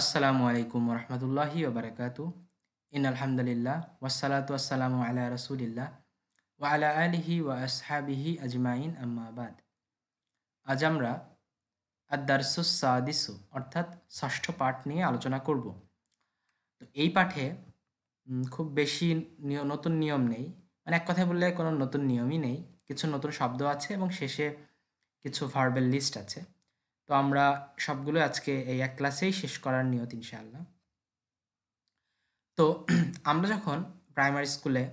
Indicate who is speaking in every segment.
Speaker 1: আসসালামু আলাইকুম রহমতুল্লাহি ওবরাকাতু ইনআলহামদুলিল্লাহ ওয়াসসালাতু ওয়াসসালামু আলা রাসূলিল্লাহ ওয়া আলা আলিহি ওয়া আসহাবিহি আজমাইন আম্মা বাদ। আজ আমরা আদ-দারসুস সাদিসু অর্থাৎ ষষ্ঠ পাঠ নিয়ে আলোচনা করব। তো এই পাঠে খুব বেশি নতুন নিয়ম নেই, মানে এক কথায় বললে কোনো নতুন নিয়মই নেই। কিছু নতুন শব্দ আছে এবং শেষে কিছু ভার্বেল লিস্ট আছে। তো আমরা সবগুলো আজকে এই এক ক্লাসেই শেষ করার নিয়ত ইনশাআল্লাহ। তো আমরা যখন প্রাইমারি স্কুলে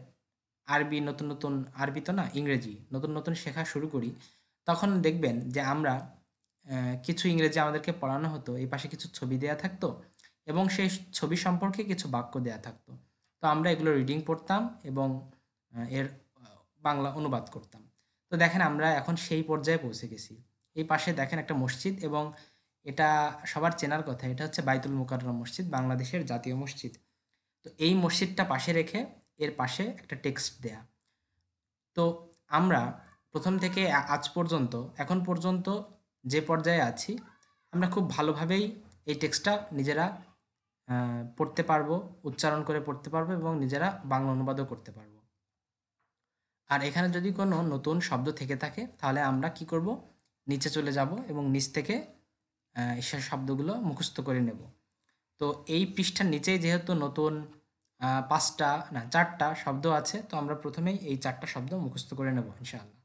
Speaker 1: আরবি নতুন নতুন, আরবি তো না, ইংরেজি নতুন নতুন শেখা শুরু করি, তখন দেখবেন যে আমরা কিছু ইংরেজি আমাদেরকে পড়ানো হতো, এই পাশে কিছু ছবি দেয়া থাকতো এবং সেই ছবি সম্পর্কে কিছু বাক্য দেয়া থাকতো। তো আমরা এগুলো রিডিং পড়তাম এবং এর বাংলা অনুবাদ করতাম। তো দেখেন আমরা এখন সেই পর্যায়ে পৌঁছে গেছি। এই পাশে দেখেন একটা মসজিদ, এবং এটা সবার চেনার কথা, এটা হচ্ছে বাইতুল মুকাররম মসজিদ, বাংলাদেশের জাতীয় মসজিদ। তো এই মসজিদটা পাশে রেখে এর পাশে একটা টেক্সট দেয়া। তো আমরা প্রথম থেকে আজ পর্যন্ত, এখন পর্যন্ত যে পর্যায়ে আছি, আমরা খুব ভালোভাবেই এই টেক্সটটা নিজেরা পড়তে পারবো, উচ্চারণ করে পড়তে পারবো এবং নিজেরা বাংলা অনুবাদও করতে পারবো। আর এখানে যদি কোনো নতুন শব্দ থেকে থাকে তাহলে আমরা কি করব, নিচে চলে যাব এবং নিচ থেকে সে শব্দগুলো মুখস্থ করে নেব। তো এই পৃষ্ঠার নিচেই যেহেতু নতুন ৫টা না ৪টা শব্দ আছে, তো আমরা প্রথমেই এই ৪টা শব্দ মুখস্থ করে নেব ইনশাআল্লাহ।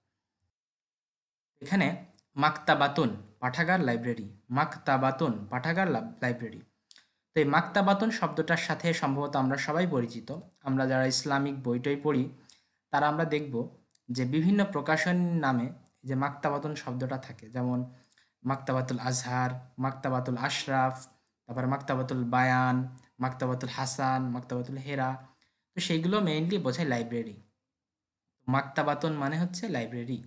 Speaker 1: এখানে মাকতাবাতুন পাঠাগার, লাইব্রেরি, মাকতাবাতুন পাঠাগার, লাইব্রেরি। তো এই মাকতাবাতুন শব্দটার সাথে সম্ভবত আমরা সবাই পরিচিত। আমরা যারা ইসলামিক বই-টই পড়ি তারা আমরা দেখব যে বিভিন্ন প্রকাশনীর নামে যে মাকতাবাতুন শব্দটা থাকে, যেমন মাকতাবাতুল আজহার, মাকতাবাতুল আশরাফ, তারপরে মাকতাবাতুল বায়ান, মাকতাবাতুল হাসান, মাকতাবাতুল হেরা। তো সেইগুলো মেইনলি বোঝায় লাইব্রেরি। মাকতাবাতুন মানে হচ্ছে লাইব্রেরি।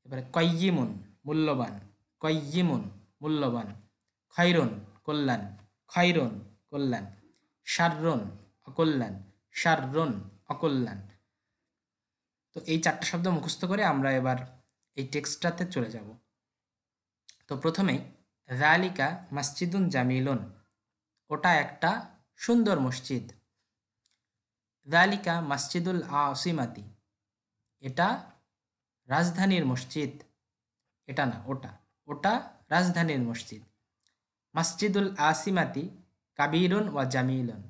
Speaker 1: এবারে কয়্যিমুন মূল্যবান, কয়্যিমুন মূল্যবান, খৈরুন কল্যাণ, খৈরুন কল্যাণ, শাররুন অকল্যাণ, শাররুন অকল্যাণ। তো এই ৪টা শব্দ মুখস্থ করে আমরা এবার এই টেক্সটটাতে চলে যাব। তো প্রথমেই যালিকা মসজিদুন জামিলুন, ওটা একটা সুন্দর মসজিদ। যালিকা মসজিদুল আসিমাতি, এটা রাজধানীর মসজিদ। এটা না, ওটা, ওটা রাজধানীর মসজিদ। মসজিদুল আসিমাতি কাবীরুন ওয়া জামিলুন,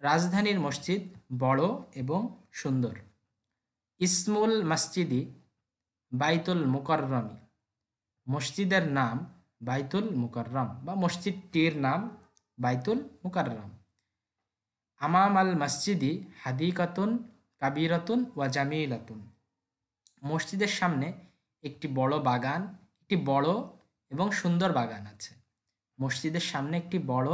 Speaker 1: রাজধানীর মসজিদ বড় এবং সুন্দর। ইসমুল মসজিদি বাইতুল মুকাররমি, মসজিদের নাম বাইতুল মুকাররম বা মসজিদটির নাম বাইতুল মুকাররম। আমাম আল মসজিদি হাদিকাতুন কাবীরাতুন ওয়া জামিলাতুন, মসজিদের সামনে একটি বড় বাগান, একটি বড় এবং সুন্দর বাগান আছে। মসজিদের সামনে একটি বড়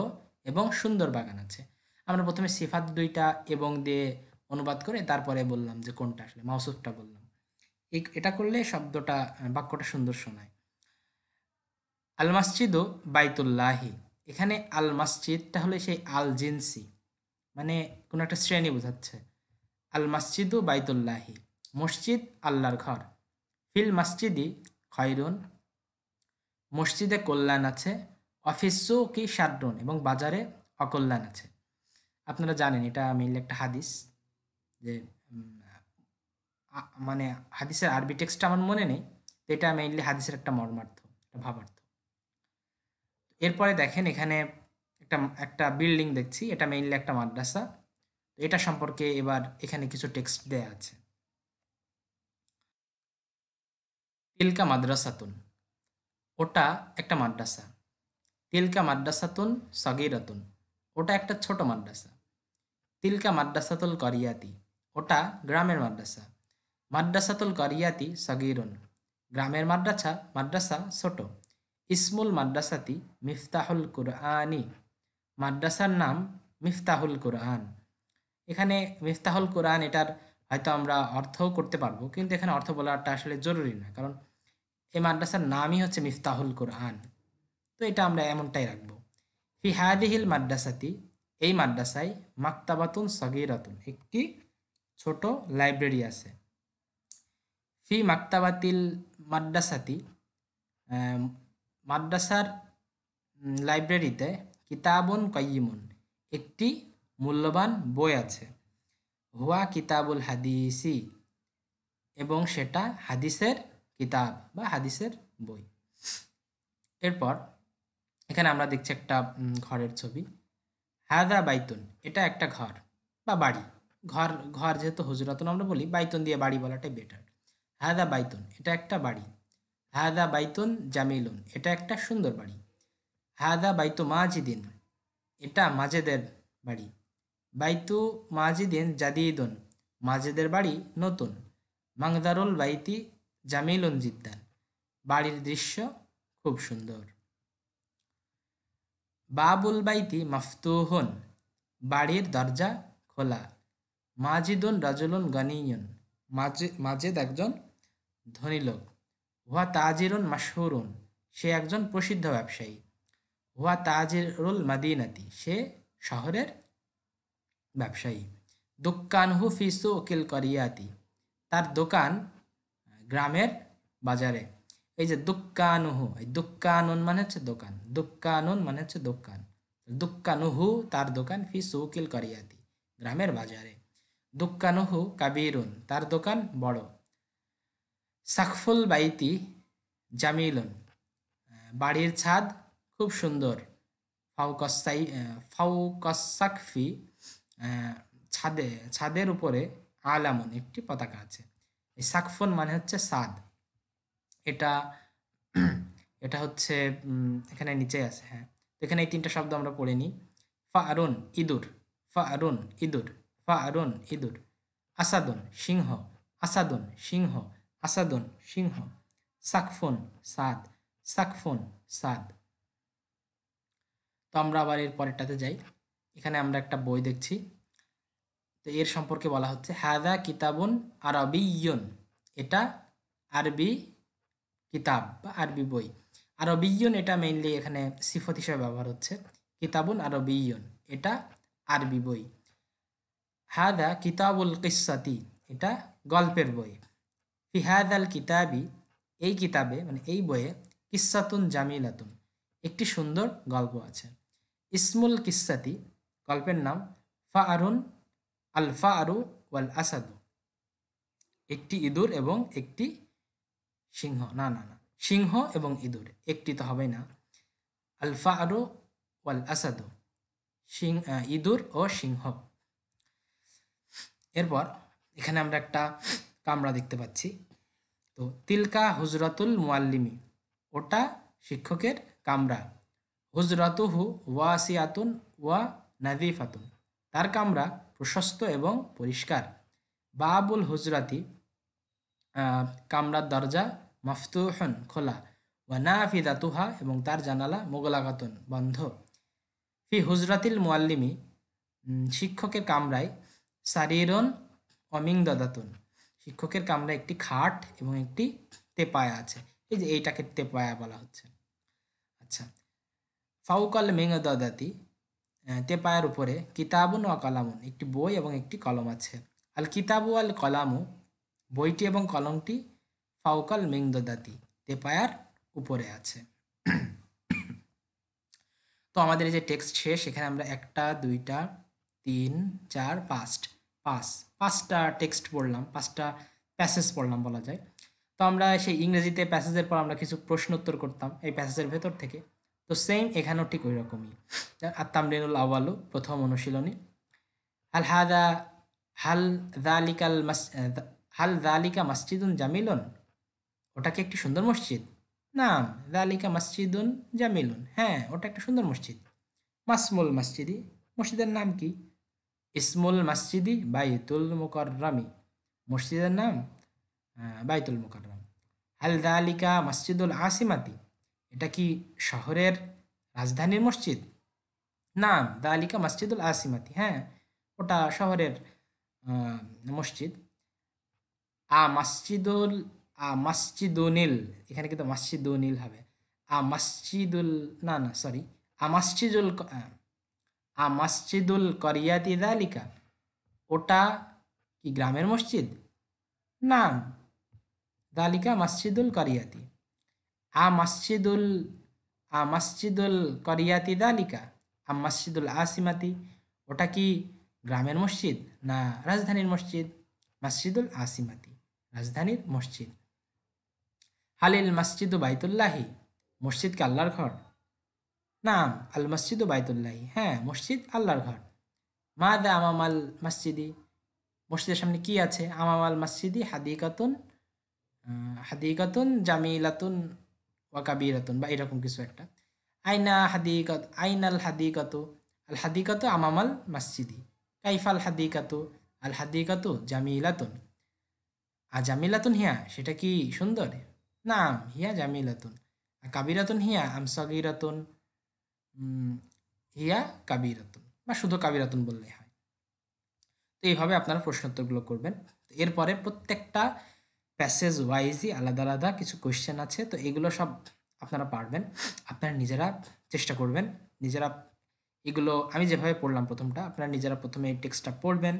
Speaker 1: এবং সুন্দর বাগান আছে। আমরা প্রথমে সিফাত দুইটা এবং দিয়ে অনুবাদ করে তারপরে বললাম যে কোনটা আসলে মাউসুফটা বললাম। এটা করলে শব্দটা, বাক্যটা সুন্দর শোনায়। আল মসজিদু বাইতুল্লাহি, এখানে আল মসজিদটা হলো সেই আল জিনসি, মানে কোনো একটা শ্রেণী বোঝাচ্ছে। আল মসজিদু বাইতুল্লাহি, মসজিদ আল্লাহর ঘর। ফিল মসজিদি খয়রুন, মসজিদে কল্যাণ আছে। অফিসু কি শাররুন, এবং বাজারে অকল্যাণ আছে। আপনারা জানেন এটা মেইনলি একটা হাদিস, যে মানে হাদিসের আরবি টেক্সটটা আমার মনে নেই, তো এটা মেইনলি হাদিসের একটা মর্মার্থ, একটা ভাবার্থ। এরপরে দেখেন এখানে একটা একটা বিল্ডিং দেখছি, এটা মেইনলি একটা মাদ্রাসা। তো এটা সম্পর্কে এবার এখানে কিছু টেক্সট দেয়া আছে। তিলকা মাদ্রাসাতুন, ওটা একটা মাদ্রাসা। তিলকা মাদ্রাসাতুন সগীরাতুন, ওটা একটা ছোট মাদ্রাসা। তিলকা মাদ্রাসাতুল করিয়াতি, ওটা গ্রামের মাদ্রাসা। মাদ্রাসাতুল করিয়াতি সগীরুন, গ্রামের মাদ্রাসা মাদ্রাসা ছোট। ইসমুল মাদ্রাসাতি মিফতাহুল কুরআনি, মাদ্রাসার নাম মিফতাহুল কুরআন। এখানে মিফতাহুল কুরআন, এটার হয়তো আমরা অর্থও করতে পারবো, কিন্তু এখানে অর্থ বলাটা আসলে জরুরি না, কারণ এই মাদ্রাসার নামই হচ্ছে মিফতাহুল কুরআন। তো এটা আমরা এমনটাই রাখবো। ফি হাদিহিল মাদ্রাসাতি, এই মাদ্রাসায় মাকতাবাতুন সগীরাতুন, একটি ছোট লাইব্রেরি আছে। ফি মাকতাবাতিল মাদ্রাসাতি, মাদ্রাসার লাইব্রেরিতে কিতাবুন কাইয়িমুন, একটি মূল্যবান বই আছে। হুয়া কিতাবুল হাদিসি, এবং সেটা হাদিসের কিতাব বা হাদিসের বই। এরপর এখানে আমরা দেখছি একটা ঘরের ছবি। হাদা বাইতুন, এটা একটা ঘর বা বাড়ি। ঘর ঘর যেহেতু হুজরাতুন আমরা বলি, বাইতুন দিয়ে বাড়ি বলাটাই বেটার। হাদা বাইতুন, এটা একটা বাড়ি। হাদা বাইতুন জামিলুন, এটা একটা সুন্দর বাড়ি। হাদা বাইতু মাজিদিন, এটা মাজেদের বাড়ি। বাইতু মাজিদিন জাদিদুন, মাজেদের বাড়ি নতুন। মাংদারুল বাইতি জামিলুন জিদ্দান, বাড়ির দৃশ্য খুব সুন্দর। বাবুল বাইতি মাফতুহুন, বাড়ির দরজা খোলা। মাজিদুন রাজুলুন গানিয়ুন, মাজেদ একজন ধনী লোক। হুয়া তাজিরুন মাশহুরুন, সে একজন প্রসিদ্ধ ব্যবসায়ী। হুয়া তাজিরুল মাদিনাতি, সে শহরের ব্যবসায়ী। দুক্কানহু ফি সুকিল করিয়াতি, তার দোকান গ্রামের বাজারে। এই যে দুক্কানুহু, এই দুক্কানুন মানে হচ্ছে দোকান, দুক্কানুন মানে হচ্ছে দোকান। দুক্কানুহু তার দোকান, ফি সুকিল করিয়াতি গ্রামের বাজারে। দুক্কানুহু কাবিরুন, তার দোকান বড়। সাকফুল বাইতি জামিলুন, বাড়ির ছাদ খুব সুন্দর। ফাউকসাকফি, ছাদের উপরে আলামুন, একটি পতাকা আছে। এই সাকফুন মানে হচ্ছে ছাদ, এটা এটা হচ্ছে এখানে নিচে আছে। হ্যাঁ, তো এখানে এই তিনটা শব্দ আমরা পড়ে নিই। ফারুন ইঁদুর, ফারুন ইঁদুর, ফারুন ইঁদুর। আসাদুন সিংহ, আসাদুন সিংহ, আসাদুন সিংহ। সাকফুন সাদ, সাকফুন সাদ। তো আমরা আবার এর পরেরটাতে যাই। এখানে আমরা একটা বই দেখছি, তো এর সম্পর্কে বলা হচ্ছে হাদা কিতাবুন আরবিয়্যুন, এটা আরবি কিতাব বা আরবি বই। আরবিয়্যুন এটা মেইনলি এখানে সিফত হিসেবে ব্যবহার হচ্ছে। কিতাবুন আরবিয়্যুন, এটা আরবি বই। হাদা কিতাবুল কিসসাতি, এটা গল্পের বই। ফি হাদাল কিতাবি, এই কিতাবে মানে এই বইয়ে কিসসাতুন জামিলাতুন, একটি সুন্দর গল্প আছে। ইসমুল কিসসাতি, গল্পের নাম ফাআরুন আল ফাআরু ওয়াল আসাদু, একটি ইঁদুর এবং একটি সিংহ। না না না, সিংহ এবং ইঁদুর, একটি তো হবে না। আল ফাআরু ওয়াল আসাদু, ইঁদুর ও সিংহ। এরপর এখানে আমরা একটা কামরা দেখতে পাচ্ছি। তো তিলকা হুজরাতুল মুআল্লিমি, ওটা শিক্ষকের কামরা। হুজরাতুহু ওয়াসিয়াতুন ওয়া নাযিফাতুন, তার কামরা প্রশস্ত এবং পরিষ্কার। বাবুল হুজরাতি, কামরার দরজা মাফতুহুন খোলা। ওয়া নাফিদাতুহা, এবং তার জানালা মুগলাকাতুন বন্ধ। ফি হুজরাতিল মুআল্লিমি, শিক্ষকের কামরায় সারিরন অমিংদাদাতুন, শিক্ষকের কামরায় একটি খাট এবং একটি তেপায়া আছে। এই যে এইটাকে তেপায়া বলা হচ্ছে। আচ্ছা, ফাউকাল মিংদাদাতি, তেপায়ার উপরে কিতাবুন ও কলামুন, একটি বই এবং একটি কলম আছে। আল কিতাবু আল কলামু, বইটি এবং কলমটি ফাউকাল মিংদাদাতি, তেপায়ার উপরে আছে। তো আমাদের এই যে টেক্সট শেষ, এখানে আমরা 1টা 2টা 3 4 5টা টেক্সট পড়লাম, 5টা প্যাসেজ পড়লাম বলা যায়। তো আমরা সেই ইংরেজিতে প্যাসেজের পর আমরা কিছু প্রশ্ন উত্তর করতাম এই প্যাসেজের ভেতর থেকে। তো সেম এখানেও ঠিক ওই রকমই। আত-তামরিনুল আওয়ালু, প্রথম অনুশীলনী। হাল হাদা হাল যালিকাল হাল যালিকা মসজিদুন জামিলুন, ওটা কি একটি সুন্দর মসজিদ? নাম যালিকা মসজিদুন জামিলুন, হ্যাঁ ওটা একটা সুন্দর মসজিদ। মাসমুল মসজিদি, মসজিদের নাম কি? ইসমুল মসজিদি বাইতুল মুকাররমি, মসজিদের নাম বাইতুল মুকাররম। হাল যালিকা মসজিদুল আসিমাতি, এটা কি শহরের রাজধানীর মসজিদ? নাম যালিকা মসজিদুল আসিমাতি, হ্যাঁ ওটা শহরের মসজিদ। মসজিদুল মসজিদুনিল, এখানে কিন্তু মসজিদুনিল হবে। মসজিদুল, না না সরি, মসজিদুল করিয়াতি যালিকা, ওটা কি গ্রামের মসজিদ? নাম যালিকা মসজিদুল করিয়াতি। মসজিদুল মসজিদুল করিয়াতি দালিকা মসজিদুল আসিমাতি, ওটা কি গ্রামের মসজিদ না রাজধানীর মসজিদ? মসজিদুল আসিমাতি, রাজধানীর মসজিদ। হালিল মসজিদু বাইতুল্লাহি, মসজিদ কি আল্লাহর ঘর? নাম আল মসজিদু বাইতুল্লাহি, হ্যাঁ মসজিদ আল্লাহর ঘর। মাদা আমামাল মসজিদি, মসজিদের সামনে কি আছে? আমামাল মসজিদি হাদিকাতুন, হাদিকাতুন জামিলাতুন ওয়া কাবীরাতুন, বা এরকম কিছু একটা। আইনা হাদিকাত, আইনাল হাদিকাতু, আল হাদিকাতু আমামাল মসজিদি, কাইফাল হাদিকাতু, আল হাদিকাতু জামিলাতুন, জামিলাতুন হিয়া, সেটা কি সুন্দর? নাম হিয়া জামিলাতুন। কাবিরাতুন হিয়া আম সগীরাতুন, হিয়া কাবিরাতুন, বা শুধু কাবিরাতুন বললেই হয়। তো এইভাবে আপনারা প্রশ্নোত্তরগুলো করবেন। এরপরে প্রত্যেকটা প্যাসেজ ওয়াইজই আলাদা আলাদা কিছু কোয়েশ্চেন আছে, তো এগুলো সব আপনারা পারবেন। আপনারা নিজেরা চেষ্টা করবেন, নিজেরা এগুলো আমি যেভাবে পড়লাম প্রথমটা, আপনারা নিজেরা প্রথমে এই টেক্সটটা পড়বেন,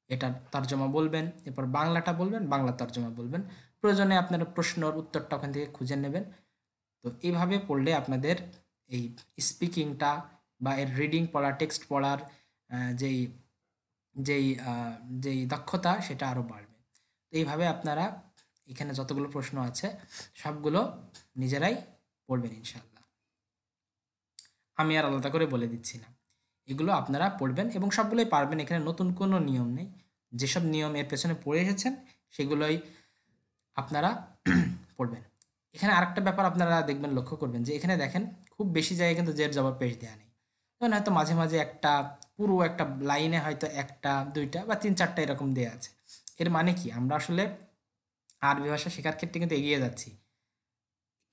Speaker 1: এটার তর্জমা বলবেন, এরপর বাংলাটা বলবেন, বাংলা তর্জমা বলবেন। প্রয়োজনে আপনারা প্রশ্নর উত্তরটা ওখান থেকে খুঁজে নেবেন। তো এইভাবে পড়লে আপনাদের এই স্পিকিংটা বা এর রিডিং পড়া, টেক্সট পড়ার যেই যেই যেই দক্ষতা, সেটা আরও বাড়বে। তো এইভাবে আপনারা এখানে যতগুলো প্রশ্ন আছে সবগুলো নিজেরাই পড়বেন ইনশাআল্লাহ। আমি আর আলাদা করে বলে দিচ্ছি না, এগুলো আপনারা পড়বেন এবং সবগুলোই পারবেন। এখানে নতুন কোনো নিয়ম নেই, যেসব নিয়ম এর পেছনে পড়ে এসেছেন সেগুলোই আপনারা পড়বেন। এখানে আরেকটা ব্যাপার আপনারা দেখবেন, লক্ষ্য করবেন যে এখানে দেখেন খুব বেশি জায়গায় কিন্তু জের জবর পেশ দেওয়া নেই। তখন হয়তো মাঝে মাঝে একটা পুরো একটা লাইনে হয়তো একটা দুইটা বা তিন চারটা এরকম দেওয়া আছে। এর মানে কি, আমরা আসলে আরবি ভাষা শেখার ক্ষেত্রে কিন্তু এগিয়ে যাচ্ছি।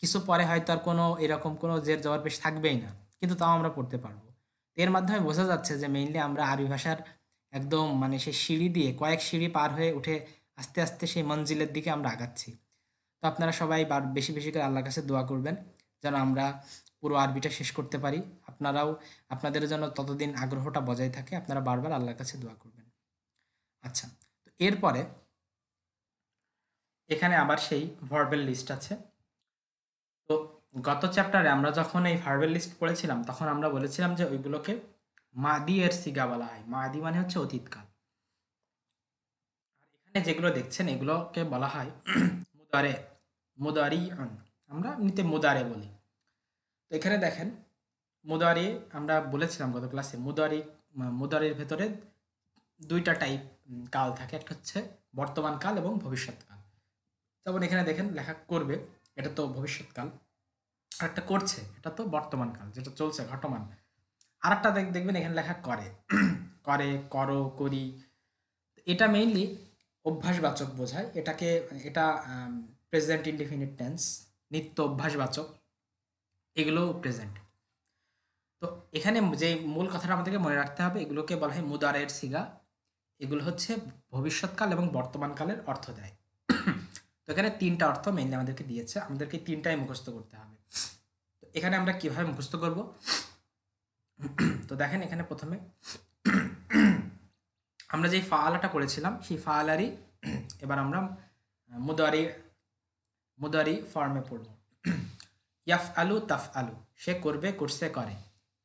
Speaker 1: কিছু পরে হয়তো আর কোনো এরকম কোনো জের জবর পেশ থাকবেই না, কিন্তু তাও আমরা পড়তে পারবো। এর মাধ্যমে বোঝা যাচ্ছে যে মেইনলি আমরা আরবি ভাষার একদম মানে সেই সিঁড়ি দিয়ে কয়েক সিঁড়ি পার হয়ে উঠে আস্তে আস্তে সেই মঞ্জিলের দিকে আমরা আগাচ্ছি। তো আপনারা সবাই বেশি বেশি করে আল্লাহর কাছে দোয়া করবেন যেন আমরা পুরো আরবিটা শেষ করতে পারি। আপনারাও, আপনাদের যেন ততদিন আগ্রহটা বজায় থাকে, আপনারা বারবার আল্লাহর কাছে দোয়া করবেন। আচ্ছা, তো এরপরে এখানে আবার সেই ভার্বেল লিস্ট আছে। তো গত চ্যাপ্টারে আমরা যখন এই ভার্বেল লিস্ট পড়েছিলাম তখন আমরা বলেছিলাম যে ওইগুলোকে মাদি এর সিগা বলা হয়। মাদি মানে হচ্ছে অতীতকাল। আর এখানে যেগুলো দেখছেন এগুলোকে বলা হয় মুদারে, মুদারি। আমরা এমনিতে মুদারে বলি। তো এখানে দেখেন মুদারি, আমরা বলেছিলাম গত ক্লাসে মুদারি, মুদারির ভেতরে দুইটা টাইপ কাল থাকে, একটা হচ্ছে বর্তমান কাল এবং ভবিষ্যৎকাল। যেমন এখানে দেখেন লেখা করবে, এটা তো ভবিষ্যৎকাল। আর একটা করছে, এটা তো বর্তমান কাল, যেটা চলছে ঘটমান। আর একটা দেখবেন এখানে লেখা করে, করে, করো, করি। এটা মেইনলি অভ্যাসবাচক বোঝায়। এটাকে, এটা প্রেজেন্ট ইনডিফিনিট টেন্স, নিত্য অভ্যাসবাচক, এগুলো প্রেজেন্ট। তো এখানে যে মূল কথাটা আমাদেরকে মনে রাখতে হবে, এগুলোকে বলা হয় মুদারের সিগা। এগুলো হচ্ছে ভবিষ্যৎকাল এবং বর্তমানকালের অর্থ দেয়। তো এখানে তিনটা অর্থ মেইনলি আমাদেরকে দিয়েছে, আমাদেরকে তিনটাই মুখস্থ করতে হবে। তো এখানে আমরা কিভাবে মুখস্থ করব? তো দেখেন এখানে প্রথমে আমরা যে ফাআলাটা করেছিলাম সেই ফাআলারই এবার আমরা মুদারি, মুদারি ফর্মে পড়ব। ইয়াফ আলু তাফ আলু, সে করবে করছে করে।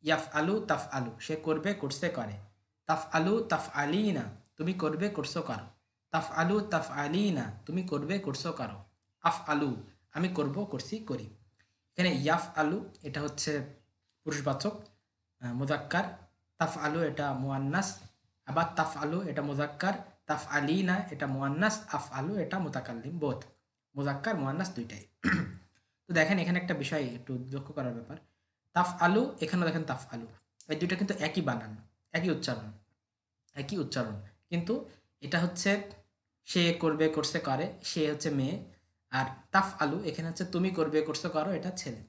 Speaker 1: ইয়াফ আলু তাফ আলু, সে করবে করছে করে। তাফ আলু তাফ আলি না, তুমি করবে করছো করো। তাফ আলু তাফ আলি না, তুমি করবে করছো করো। আফ আলু, আমি করব করছি করি। এখানে ইয়াফ আলু এটা হচ্ছে পুরুষবাচক মুজাক্কার, তাফ আলু এটা মুয়ান্নাস, আবার তাফ আলু এটা মুজাক্কার, তাফ আলি না এটা মুয়ান্নাস, আফ আলু এটা মুতাকাল্লিম, বোধ মুজাক্কার মুয়ান্নাস দুইটাই। তো দেখেন এখানে একটা বিষয় একটু লক্ষ্য করার ব্যাপার, তাফ আলু, এখানেও দেখেন তাফ আলু, এই দুইটা কিন্তু একই বানান, একই উচ্চারণ, একই উচ্চারণ। কিন্তু এটা হচ্ছে সে করবে করছে করে, সে হচ্ছে মেয়ে। আর তাফ আলু এখানে হচ্ছে তুমি করবে করছো করো, এটা ছেলে।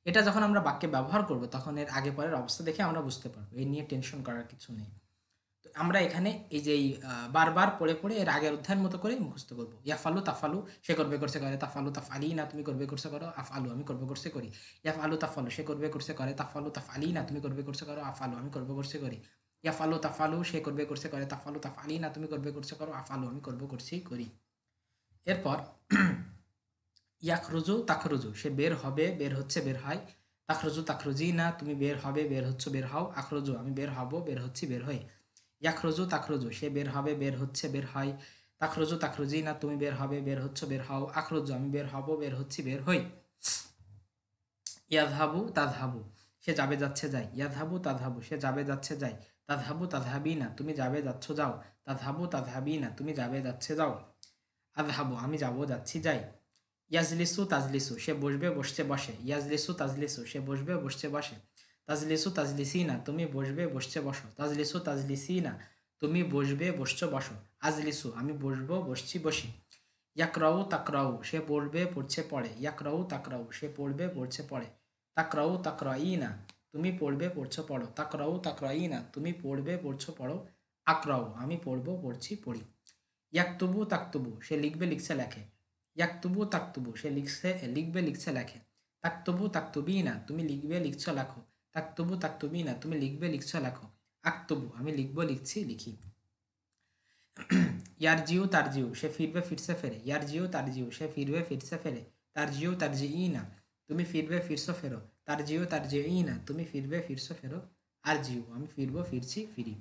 Speaker 1: এটা যখন আমরা বাক্যে ব্যবহার করব তখন এর আগে পরের অবস্থা দেখে আমরা বুঝতে পারবো, এই নিয়ে টেনশন করার কিছু নেই। তো আমরা এখানে এই যে বারবার পড়ে পড়ে এর আগের অধ্যায়ের মতো করে মুখস্থ করবো। ইয়াফালু তাফালু, সে করবে করছে করে। তাফালু তাফ আলি না, তুমি করবে করছে করো। আফ আলু, আমি করবে করছে করি। ইয়াফ আলু তাফালু, সে করবে করছে করে। তাফালু তাফ আলি না, তুমি করবে করছে করো। আফ আলু, আমি করবে করছে করি। ইয়াফালু তাফালু, সে করবে করছে করে। তাফালু তাফ আলি না, তুমি করবে করছে করো। আফ আলু, আমি করবে করছি করি। এরপর ইয়াখরুজু তাখরুজু, সে বের হবে, বের হচ্ছে, বের হয়। তাখরুজু তাখরুজিনা, তুমি বের হবে বের হচ্ছ বের হও। আখরুজু, আমি বের হব বের হচ্ছি বের হই। ইয়াখরুজু তাখরুজু, সে বের হবে বের হচ্ছে বের হয়। তাখরুজু তাখরুজিনা, তুমি বের হবে বের হচ্ছ বের হও। আখরুজু, আমি বের হব বের হচ্ছি বের হই। ইয়াযহাবু তাযহাবু, সে যাবে যাচ্ছে যায়। ইয়াযহাবু তাযহাবু, সে যাবে যাচ্ছে যায়। তাযহাবু তাযহাবিনা, তুমি যাবে যাচ্ছ যাও। তাযহাবু তাযহাবিনা, তুমি যাবে যাচ্ছে যাও। আযহাবু, আমি যাব যাচ্ছি যাই। ইয়াজলিসু তাজলিসু, সে বসবে বসছে বসে। ইয়াজলিসু তাজলিসু, সে বসবে বসছে বসে। তাজলিসু তাজলিসিনা, তুমি বসবে বসছে বসো। তাজলিসু তাজলিসিনা, তুমি বসবে বসছো বসো। আজলিসু, আমি বসবো বসছি বসি। ইয়াকরাউ তাকরাউ, সে পড়বে পড়ছে পড়ে। ইয়াকরাউ তাকরাউ, সে পড়বে পড়ছে পড়ে। তাকরাউ তাকরাইনা, তুমি পড়বে পড়ছো পড়ো। তাকরাউ তাকরাইনা, তুমি পড়বে পড়ছো পড়ো। আকরাউ, আমি পড়বো পড়ছি পড়ি। ইয়াকতুবু তাকতুবু, সে লিখবে লিখছে লেখে। ইয়াকতুবু তাকতুবু, সে লিখবে লিখছে লেখে। তাকতুবু তাকতুবিনা, তুমি লিখবে লিখছো লেখো। তাকতুবু তাকতুবিনা, তুমি লিখবে লিখছো লেখো। আকতুবু, আমি লিখবো লিখছি লিখি। ইয়ারজিউ তারজিউ, সে ফিরবে ফিরছে ফেরে। ইয়ারজিউ তারজিউ, সে ফিরবে ফিরছে ফেরে। তারজিউ তারজিইনা, তুমি ফিরবে ফিরছো ফেরো। তারজিউ তারজিইনা, তুমি ফিরবে ফিরছো ফেরো। আরজিউ, আমি ফিরবো ফিরছি ফিরি।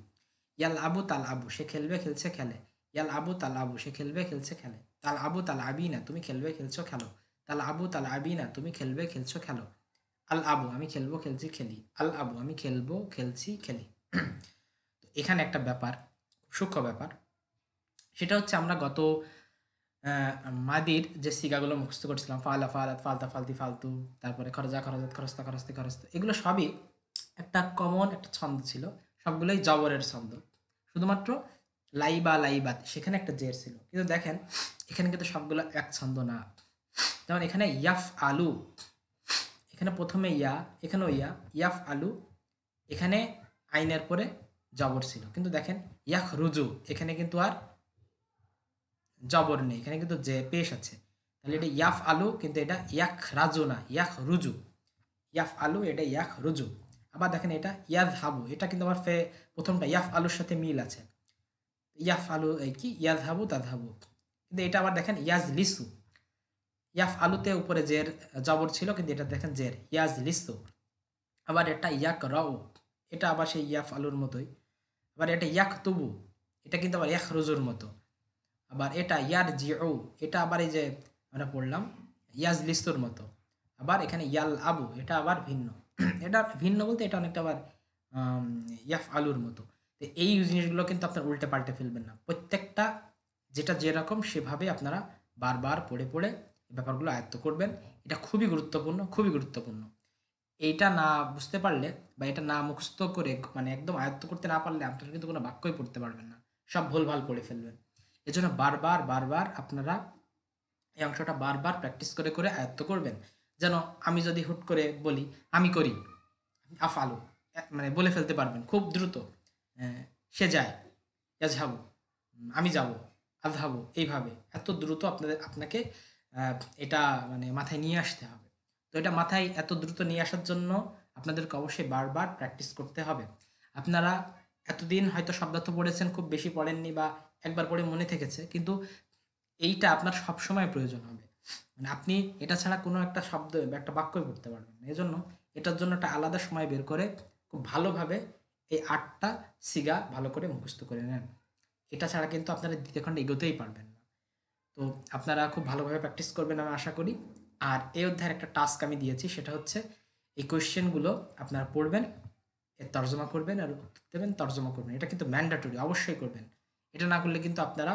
Speaker 1: ইয়াল আবু তাল আবু, সে খেলবে খেলছে খেলে। ইয়াল আবু তাল আবু, সে খেলবে খেলছে খেলে। তাল আবু তাল আবিনা, তুমি খেলবে খেলছো খেলো। তাল আবু তাল আবিনা, তুমি খেলবে খেলছো খেলো। আল আবু, আমি খেলবো খেলছি খেলি। আল আবু, আমি খেলবো খেলছি খেলি। তো এখানে একটা ব্যাপার, সূক্ষ্ম ব্যাপার, সেটা হচ্ছে আমরা গত মাদির যে সিগাগুলো মুখস্থ করছিলাম, ফালা ফালাত ফালতা ফালতি ফালতু, তারপরে খরজা খরজাত খরস্তা খরস্তি খরস্ত, এগুলো সবই একটা কমন একটা ছন্দ ছিল। সবগুলোই জবরের ছন্দ। শুধুমাত্র লাইবা লাইবাত সেখানে একটা জের ছিল। কিন্তু দেখেন এখানে কিন্তু সবগুলো এক ছন্দ না। যেমন এখানে ইয়াফ আলু, এখানে প্রথমে ইয়া, এখানেও ইয়া। ইয়াফ আলু, এখানে আইনের পরে জবর ছিল। কিন্তু দেখেন ইয়াখ রুজু, এখানে কিন্তু আর জবর নেই, এখানে কিন্তু যে পেশ আছে। তাহলে এটা ইয়াফ আলু, কিন্তু এটা ইয়াখ রাজু না, ইয়াখ রুজু। ইয়াফ আলু, এটা ইয়াখ রুজু। আবার দেখেন এটা ইয়াজ হাবু, এটা কিন্তু আবার প্রথমটা ইয়াফ আলুর সাথে মিল আছে। ইয়াফ আলু এই কি ইয়াজ হাবু তাজ হাবু। কিন্তু এটা আবার দেখেন ইয়াজ লিসু, ইয়াফ আলুতে উপরে জের জবর ছিল, কিন্তু এটা দেখেন জের ইয়াজ লিসু। আবার এটা ইয়াক রাউ, এটা আবার সেই ইয়াফ আলুর মতোই। আবার এটা ইয়াক তুবু, এটা কিন্তু আবার ইয়াখ রুজুর মতো। আবার এটা ইয়ার জিউ, এটা আবার এই যে আমরা পড়লাম ইয়াজ লিস্তুর মতো। আবার এখানে ইয়াল আবু, এটা আবার ভিন্ন। এটা ভিন্ন বলতে এটা অনেকটা আবার ইয়াফ আলুর মতো। তো এই জিনিসগুলো কিন্তু আপনার উল্টে পাল্টে ফেলবেন না। প্রত্যেকটা যেটা যেরকম সেভাবে আপনারা বারবার পড়ে পড়ে ব্যাপারগুলো আয়ত্ত করবেন। এটা খুবই গুরুত্বপূর্ণ, খুবই গুরুত্বপূর্ণ। এইটা না বুঝতে পারলে বা এটা না মুখস্থ করে মানে একদম আয়ত্ত করতে না পারলে আপনারা কিন্তু কোনো বাক্যই পড়তে পারবেন না। সব ভুলভাল পড়ে ফেলবেন। এজন্য বারবার বারবার আপনারা এই অংশটা বারবার প্র্যাকটিস করে করে আয়ত্ত করবেন। যেন আমি যদি হুট করে বলি আমি করি, আফআলু, মানে বলে ফেলতে পারবেন খুব দ্রুত। সে যায়, ইয়াজহাবু, আমি যাব, আযহাবু, এইভাবে এত দ্রুত আপনাকে এটা মানে মাথায় নিয়ে আসতে হবে। তো এটা মাথায় এত দ্রুত নিয়ে আসার জন্য আপনাদেরকে অবশ্যই বারবার প্র্যাকটিস করতে হবে। আপনারা এতদিন হয়তো শব্দার্থ পড়েছেন, খুব বেশি পড়েননি বা একবার পড়ে মনে থেকেছে, কিন্তু এইটা আপনার সবসময় প্রয়োজন হবে। মানে আপনি এটা ছাড়া কোনো একটা শব্দ বা একটা বাক্যই পড়তে পারবেন না। এজন্য এটার জন্য একটা আলাদা সময় বের করে খুব ভালোভাবে এই ৮টা সিগা ভালো করে মুখস্থ করে নেন। এটা ছাড়া কিন্তু আপনারা দ্বিতীয় খণ্ডে এগোতেই পারবেন না। তো আপনারা খুব ভালোভাবে প্র্যাকটিস করবেন আমি আশা করি। আর এই অধ্যায়ের একটা টাস্ক আমি দিয়েছি, সেটা হচ্ছে এই কোয়েশ্চেনগুলো আপনারা পড়বেন, এর তর্জমা করবেন আর উত্তর দেবেন, তর্জমা করবেন। এটা কিন্তু ম্যান্ডেটরি, অবশ্যই করবেন। এটা না করলে কিন্তু আপনারা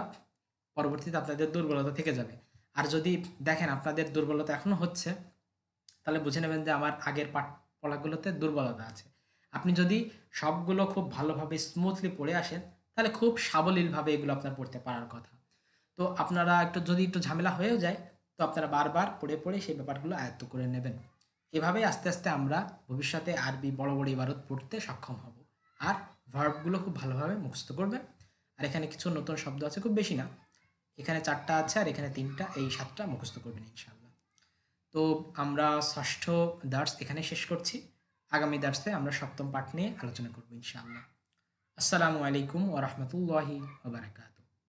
Speaker 1: পরবর্তীতে আপনাদের দুর্বলতা থেকে যাবে। আর যদি দেখেন আপনাদের দুর্বলতা এখনো হচ্ছে, তাহলে বুঝে নেবেন যে আমার আগের পাঠ পড়াগুলোতে দুর্বলতা আছে। আপনি যদি সবগুলো খুব ভালোভাবে স্মুথলি পড়ে আসেন, তাহলে খুব সাবলীলভাবে এগুলো আপনার পড়তে পারার কথা। তো আপনারা যদি একটু ঝামেলা হয়েও যায়, তো আপনারা বারবার পড়ে পড়ে সেই ব্যাপারগুলো আয়ত্ত করে নেবেন। এভাবেই আস্তে আস্তে আমরা ভবিষ্যতে আরবি বড় বড় ইবারত পড়তে সক্ষম হব। আর ভার্বগুলো খুব ভালোভাবে মুখস্থ করবেন। আর এখানে কিছু নতুন শব্দ আছে, খুব বেশি না। এখানে 4টা আছে আর এখানে 3টা, এই 7টা মুখস্থ করবেন ইনশাআল্লাহ। তো আমরা ষষ্ঠ দার্স এখানে শেষ করছি। আগামী দার্সে আমরা সপ্তম পাঠ নিয়ে আলোচনা করব ইনশাআল্লাহ। আসসালামু আলাইকুম ওয়া রাহমাতুল্লাহি ওয়া বারাকাতুহু।